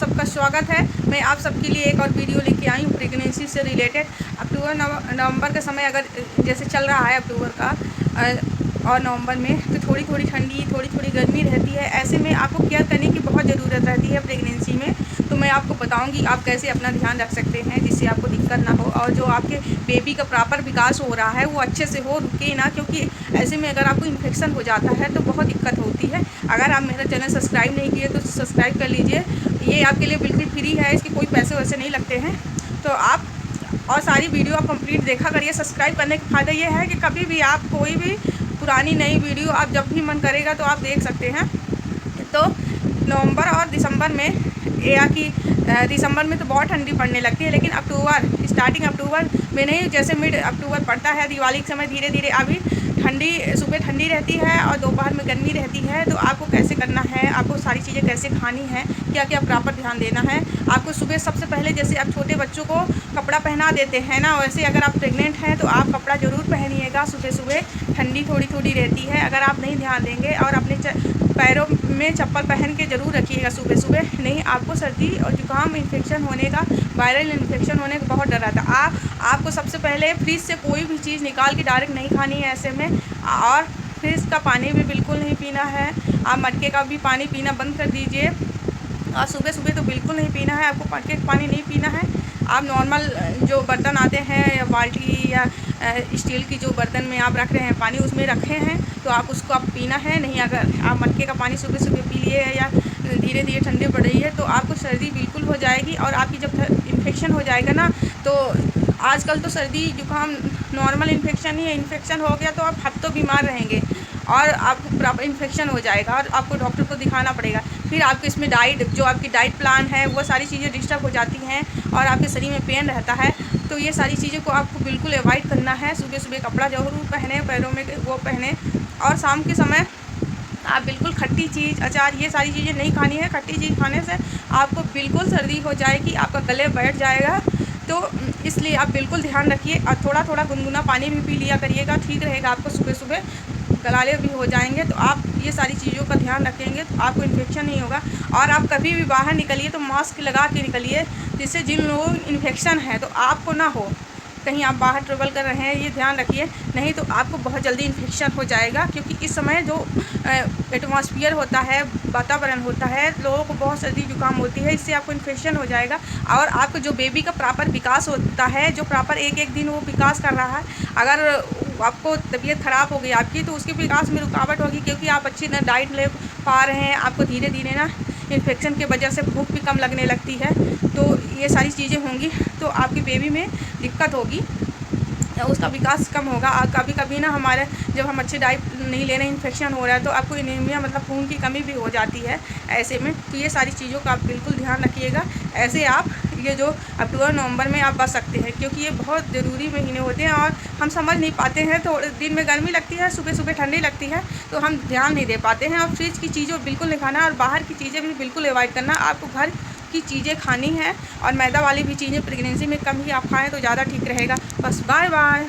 सबका स्वागत है। मैं आप सबके लिए एक और वीडियो लेके आई हूँ प्रेगनेंसी से रिलेटेड। अक्टूबर नवंबर का समय अगर जैसे चल रहा है अक्टूबर का और नवंबर में, तो थोड़ी थोड़ी ठंडी थोड़ी थोड़ी गर्मी रहती है। ऐसे में आपको केयर करने की बहुत ज़रूरत रहती है प्रेगनेंसी में। तो मैं आपको बताऊंगी आप कैसे अपना ध्यान रख सकते हैं जिससे आपको दिक्कत ना हो और जो आपके बेबी का प्रॉपर विकास हो रहा है वो अच्छे से हो, रुके ना। क्योंकि ऐसे में अगर आपको इन्फेक्शन हो जाता है तो बहुत दिक्कत होती है। अगर आप मेरा चैनल सब्सक्राइब नहीं किए तो सब्सक्राइब कर लीजिए। ये आपके लिए बिल्कुल फ्री है, इसके कोई पैसे वैसे नहीं लगते हैं। तो आप और सारी वीडियो आप कंप्लीट देखा करिए। सब्सक्राइब करने का फ़ायदा ये है कि कभी भी आप कोई भी पुरानी नई वीडियो आप जब भी मन करेगा तो आप देख सकते हैं। तो नवंबर और दिसंबर में या कि दिसंबर में तो बहुत ठंडी पड़ने लगती है, लेकिन अक्टूबर स्टार्टिंग अक्टूबर में नहीं, जैसे मिड अक्टूबर पड़ता है दिवाली के समय धीरे धीरे अभी ठंडी सुबह ठंडी रहती है और दोपहर में गर्मी रहती है। तो आपको कैसे करना है, आपको सारी चीज़ें कैसे खानी है, क्या क्या प्रॉपर ध्यान देना है आपको। सुबह सबसे पहले जैसे आप छोटे बच्चों को कपड़ा पहना देते हैं ना, वैसे अगर आप प्रेग्नेंट हैं तो आप कपड़ा ज़रूर पहनिएगा। सुबह सुबह ठंडी थोड़ी थोड़ी रहती है, अगर आप नहीं ध्यान देंगे और अपने पैरों में चप्पल पहन के ज़रूर रखिएगा सुबह सुबह, नहीं आपको सर्दी और जुकाम इन्फेक्शन होने का, वायरल इन्फेक्शन होने का बहुत डर रहता है। आपको सबसे पहले फ्रिज से कोई भी चीज़ निकाल के डायरेक्ट नहीं खानी है ऐसे में, और फ्रिज का पानी भी बिल्कुल नहीं पीना है। आप मटके का भी पानी पीना बंद कर दीजिए और सुबह सुबह तो बिल्कुल नहीं पीना है, आपको मटके का पानी नहीं पीना है। आप नॉर्मल जो बर्तन आते हैं या बाल्टी या स्टील की जो बर्तन में आप रख रहे हैं पानी, उसमें रखे हैं तो आप उसको आप पीना है नहीं। अगर आप मटके का पानी सुबह सुबह पी लिए या धीरे धीरे ठंडी पड़ रही है तो आपको सर्दी बिल्कुल हो जाएगी। और आपकी जब इन्फेक्शन हो जाएगा ना, तो आजकल तो सर्दी जुकाम नॉर्मल इन्फेक्शन ही है, इन्फेक्शन हो गया तो आप हफ्तों बीमार रहेंगे और आपको प्रॉपर इन्फेक्शन हो जाएगा और आपको डॉक्टर को दिखाना पड़ेगा। फिर आपको इसमें डाइट, जो आपकी डाइट प्लान है वो सारी चीज़ें डिस्टर्ब हो जाती हैं और आपके शरीर में पेन रहता है। तो ये सारी चीज़ों को आपको बिल्कुल अवॉइड करना है। सुबह सुबह कपड़ा ज़रूर पहने, पैरों में वो पहने, और शाम के समय आप बिल्कुल खट्टी चीज़, अचार, ये सारी चीज़ें नहीं खानी है। खट्टी चीज़ खाने से आपको बिल्कुल सर्दी हो जाएगी, आपका गले बैठ जाएगा। तो इसलिए आप बिल्कुल ध्यान रखिए और थोड़ा थोड़ा गुनगुना पानी भी पी लिया करिएगा, ठीक रहेगा। आपको सुबह सुबह गलाले भी हो जाएंगे तो आप ये सारी चीज़ों का ध्यान रखेंगे तो आपको इन्फेक्शन नहीं होगा। और आप कभी भी बाहर निकलिए तो मास्क लगा के निकलिए, जिससे जिन लोगों को इन्फेक्शन है तो आपको ना हो। कहीं आप बाहर ट्रेवल कर रहे हैं ये ध्यान रखिए, नहीं तो आपको बहुत जल्दी इन्फेक्शन हो जाएगा। क्योंकि इस समय जो एटमॉस्फेयर होता है, वातावरण होता है, लोगों को बहुत सर्दी जुकाम होती है, इससे आपको इन्फेक्शन हो जाएगा। और आपको जो बेबी का प्रॉपर विकास होता है, जो प्रॉपर एक एक दिन वो विकास कर रहा है, अगर आपको तबीयत ख़राब हो गई आपकी तो उसके विकास में रुकावट होगी। क्योंकि आप अच्छी ना डाइट ले पा रहे हैं, आपको धीरे धीरे ना इन्फेक्शन की वजह से भूख भी कम लगने लगती है। तो ये सारी चीज़ें होंगी तो आपकी बेबी में दिक्कत होगी, उसका विकास कम होगा। कभी कभी ना हमारे जब हम अच्छी डाइट नहीं ले रहे, इन्फेक्शन हो रहा है तो आपको एनीमिया मतलब खून की कमी भी हो जाती है ऐसे में। तो ये सारी चीज़ों का आप बिल्कुल ध्यान रखिएगा। ऐसे आप ये जो अक्टूबर नवंबर में आप बच सकते हैं, क्योंकि ये बहुत ज़रूरी महीने होते हैं और हम समझ नहीं पाते हैं। थोड़े दिन में गर्मी लगती है, सुबह सुबह ठंडी लगती है, तो हम ध्यान नहीं दे पाते हैं। और फ्रिज की चीज़ें बिल्कुल नहीं खाना और बाहर की चीज़ें भी बिल्कुल अवॉइड करना। आपको घर की चीज़ें खानी है और मैदा वाली भी चीज़ें प्रेगनेंसी में कम ही आप खाएँ तो ज़्यादा ठीक रहेगा। बस बाय बाय।